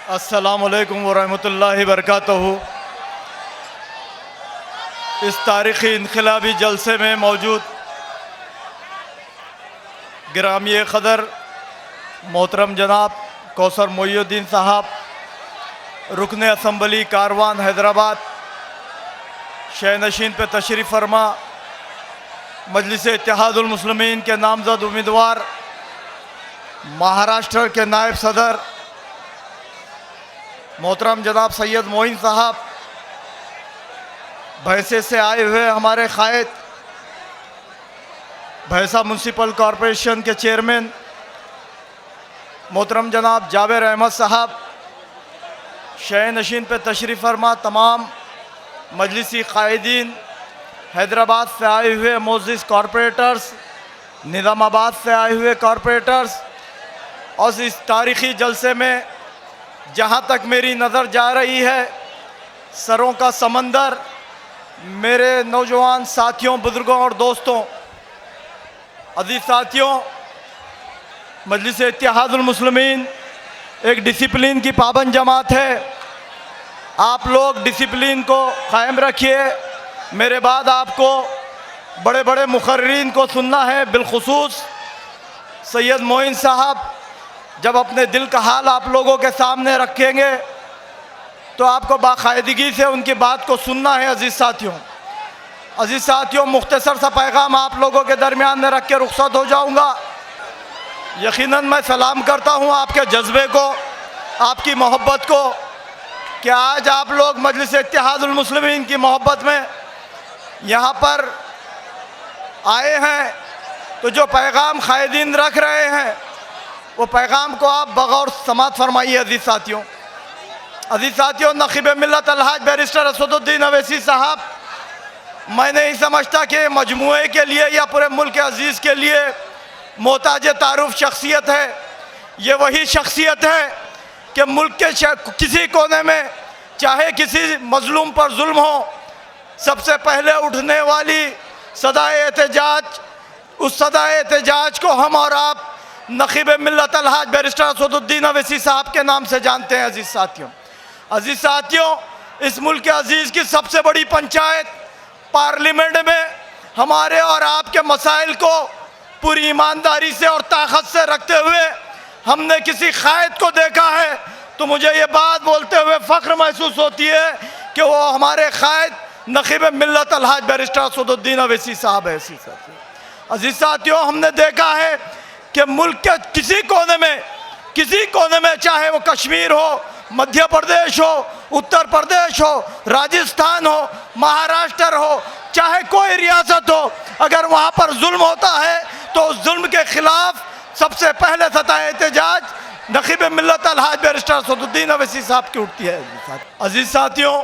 अस्सलामुअलैकुम वरहमतुल्लाहि वबरकातुहू। इस तारीख़ी इनक़लाबी जलसे में मौजूद गिरामी क़दर मोहतरम जनाब कौसर मोइनुद्दीन साहब, रुकन असम्बली कारवान हैदराबाद, शहनशीन पे तशरीफ़ फरमा, मजलिस इत्तेहादुल मुस्लिमीन के नामज़द उम्मीदवार, महाराष्ट्र के नायब सदर मोहतरम जनाब सैयद मोइन साहब, भैंसे से आए हुए हमारे कायद भैंसा म्यूनसिपल कॉरपोरेशन के चेयरमैन मोहतरम जनाब जावेर अहमद साहब, शहनशीन पे तशरीफ़ फरमा तमाम मजलिसी कायदीन, हैदराबाद से आए हुए मोअज़्ज़िज़ कॉरपोरेटर्स, निज़ामाबाद से आए हुए कॉरपोरेटर्स, और इस तारीख़ी जलसे में जहाँ तक मेरी नज़र जा रही है, सरों का समंदर, मेरे नौजवान साथियों, बुज़ुर्गों और दोस्तों, अज़ीज़ साथियों, मजलिस इत्तेहादुल मुस्लिमीन एक डिसिप्लिन की पाबंद जमात है। आप लोग डिसिप्लिन को कायम रखिए। मेरे बाद आपको बड़े बड़े मुक़र्रिरीन को सुनना है, बिलख़ुसूस सैयद मोइन साहब जब अपने दिल का हाल आप लोगों के सामने रखेंगे तो आपको बाकायदगी से उनकी बात को सुनना है। अज़ीज़ साथियों, मुख्तसर सा पैगाम आप लोगों के दरमियान में रख के रुखसत हो जाऊंगा। यकीनन मैं सलाम करता हूं आपके जज्बे को, आपकी मोहब्बत को, कि आज आप लोग मजलिस इत्तेहादुल मुस्लिमीन की मोहब्बत में यहाँ पर आए हैं, तो जो पैगाम कायदीन रख रहे हैं वो पैगाम को आप बगौर समात फरमाइए। अज़ीज़ साथियों, नक़ीब मिल्लत अलहाज बैरिस्टर असदुद्दीन अवैसी साहब, मैं नहीं समझता कि मजमूए के लिए या पूरे मुल्क अज़ीज़ के लिए मोहताज तारुफ शख्सियत है। ये वही शख्सियत है कि मुल्क के किसी कोने में चाहे किसी मज़लूम पर जुल्म हो, सबसे पहले उठने वाली सदाए एहतजाज, उस सदाए एहतजाज को हम और आप नक़ीब मिल्लत अलहाज बैरिस्टर असदुद्दीन अवैसी साहब के नाम से जानते हैं। अज़ीज़ साथियों, इस मुल्क के अज़ीज़ की सबसे बड़ी पंचायत पार्लियामेंट में हमारे और आपके मसाइल को पूरी ईमानदारी से और ताकत से रखते हुए हमने किसी कायद को देखा है तो मुझे ये बात बोलते हुए फ़ख्र महसूस होती है कि वो हमारे कायद नक़ीब मिल्लत अलहाज बैरिस्टर असदुद्दीन अवैसी साहब है। अज़ीज़ साथियों, हमने देखा है कि मुल्क के किसी कोने में चाहे वो कश्मीर हो, मध्य प्रदेश हो, उत्तर प्रदेश हो, राजस्थान हो, महाराष्ट्र हो, चाहे कोई रियासत हो, अगर वहाँ पर जुल्म होता है तो उस जुल्म के ख़िलाफ़ सबसे पहले सतह एहतजाज नक़ीब मिल्लत अलहाज बैरिस्टर असदुद्दीन अवैसी साहब की उठती है। अज़ीज़ साथियों,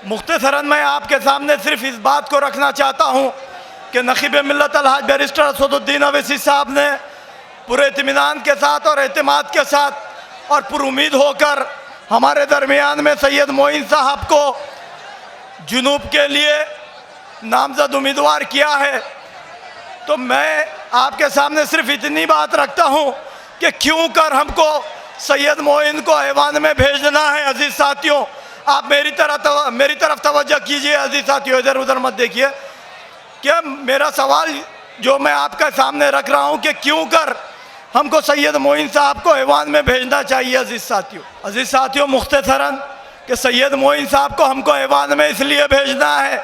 मुख्तसरन मैं आपके सामने सिर्फ इस बात को रखना चाहता हूँ कि नक़ीब मिल्लत अलहाज बैरिस्टर असदुद्दीन अवैसी साहब ने पूरे इत्मीनान के साथ और एतमाद के साथ और पुरुमीद होकर हमारे दरमियान में सैयद मोइन साहब को जुनूब के लिए नामज़द उम्मीदवार किया है। तो मैं आपके सामने सिर्फ इतनी बात रखता हूँ कि क्यों कर हमको सैयद मोइन को ऐवान में भेजना है। अज़ीज़ साथियों, आप मेरी तरफ तवज्जो कीजिए। अज़ीज़ साथियों, इधर उधर मत देखिए। क्या मेरा सवाल जो मैं आपके सामने रख रहा हूँ कि क्यों कर हमको सैयद मोइन साहब को ऐवान में भेजना चाहिए। अज़ीज़ साथियों, मुख्तसरन कि सैयद मोइन साहब को हमको ऐवान में इसलिए भेजना है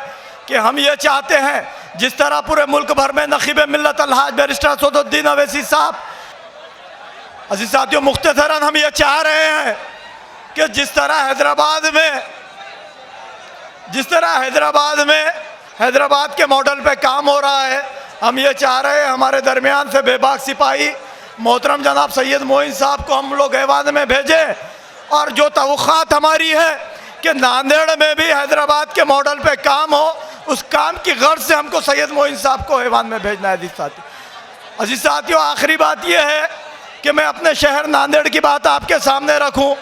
कि हम ये चाहते हैं जिस तरह पूरे मुल्क भर में नक़ीब मिल्लत अलहाज बैरिस्टर असदुद्दीन अवैसी साहब, अज़ीज़ साथियों, मुख्तसरन हम ये चाह रहे हैं कि जिस तरह हैदराबाद के मॉडल पे काम हो रहा है, हम ये चाह रहे हैं हमारे दरमियान से बेबाक सिपाही मोहतरम जनाब सैयद मोइन साहब को हम लोग ऐवान में भेजें। और जो तवक़्क़ात हमारी है कि नांदेड़ में भी हैदराबाद के मॉडल पे काम हो, उस काम की गर्ज से हमको सैयद मोइन साहब को ऐवान में भेजना है। अज़ीज़ साथियों, आखिरी बात यह है कि मैं अपने शहर नांदेड़ की बात आपके सामने रखूं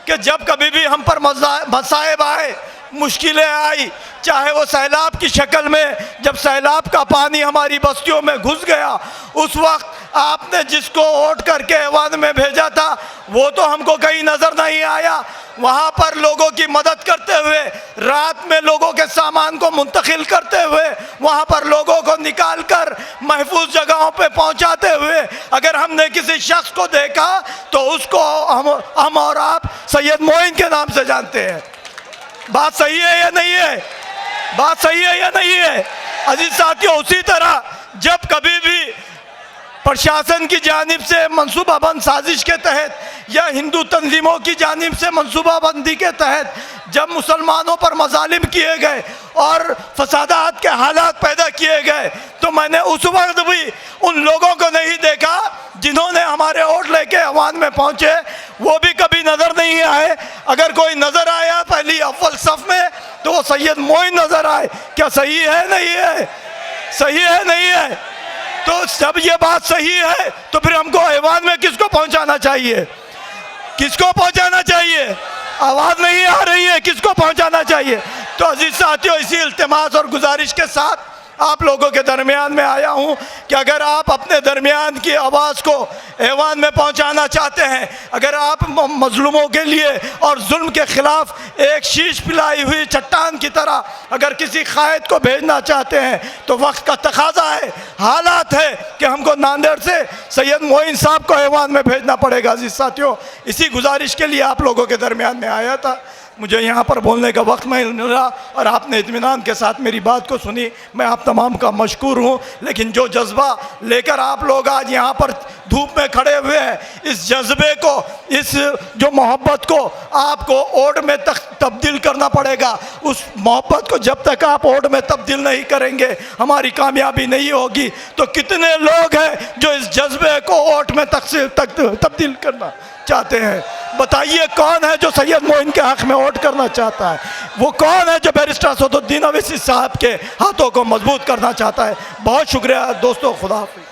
कि जब कभी भी हम पर मसाइब आए, मुश्किलें आई, चाहे वो सैलाब की शक्ल में, जब सैलाब का पानी हमारी बस्तियों में घुस गया, उस वक्त आपने जिसको वोट करके ऐवान में भेजा था वो तो हमको कहीं नजर नहीं आया। वहां पर लोगों की मदद करते हुए, रात में लोगों के सामान को मुंतकिल करते हुए, वहां पर लोगों को निकाल कर महफूज जगहों पे पहुंचाते हुए अगर हमने किसी शख्स को देखा तो उसको हम और आप सैयद मोइन के नाम से जानते हैं। बात सही है या नहीं है? बात सही है या नहीं है? अजीज साथियों, उसी तरह जब कभी भी प्रशासन की जानिब से मंसूबाबंद साजिश के तहत या हिंदू तंजीमों की जानिब से मंसूबाबंदी के तहत जब मुसलमानों पर मजालिम किए गए और फसादात के हालात पैदा किए गए तो मैंने उस वक्त भी उन लोगों को नहीं देखा जिन्होंने हमारे वोट लेके अवान में पहुंचे, वो भी कभी नज़र नहीं आए। अगर कोई नज़र आया पहली अव्वल सफ में तो वो सैयद मोइन नज़र आए। क्या सही है नहीं है? सही है नहीं है? तो जब ये बात सही है तो फिर हमको ऐवान में किसको पहुंचाना चाहिए? किसको पहुंचाना चाहिए? आवाज़ नहीं आ रही है, किसको पहुंचाना चाहिए? तो अजीज साथियों, इसी इल्तिमास और गुजारिश के साथ आप लोगों के दरमियान में आया हूं कि अगर आप अपने दरमियान की आवाज़ को ऐवान में पहुंचाना चाहते हैं, अगर आप मजलूमों के लिए और जुल्म के खिलाफ एक शीश पिलाई हुई चट्टान की तरह अगर किसी कायद को भेजना चाहते हैं तो वक्त का तकाजा है, हालात है कि हमको नांदेड़ से सैयद मोइन साहब को ऐवान में भेजना पड़ेगा। अजीज साथियों, इसी गुजारिश के लिए आप लोगों के दरमियान में आया था। मुझे यहाँ पर बोलने का वक्त नहीं मिला और आपने इत्मीनान के साथ मेरी बात को सुनी, मैं आप तमाम का मशकूर हूँ। लेकिन जो जज्बा लेकर आप लोग आज यहाँ पर धूप में खड़े हुए हैं, इस जज्बे को, इस जो मोहब्बत को आपको वोट में तब्दील करना पड़ेगा। उस मोहब्बत को जब तक आप वोट में तब्दील नहीं करेंगे हमारी कामयाबी नहीं होगी। तो कितने लोग हैं जो इस जज्बे को वोट में तब्दील करना चाहते हैं? बताइए कौन है जो सैयद मोइन के हक में वोट करना चाहता है? वो कौन है जो बैरिस्टर असदुद्दीन ओवैसी साहब के हाथों को मजबूत करना चाहता है? बहुत शुक्रिया दोस्तों, खुदा हाफिज़।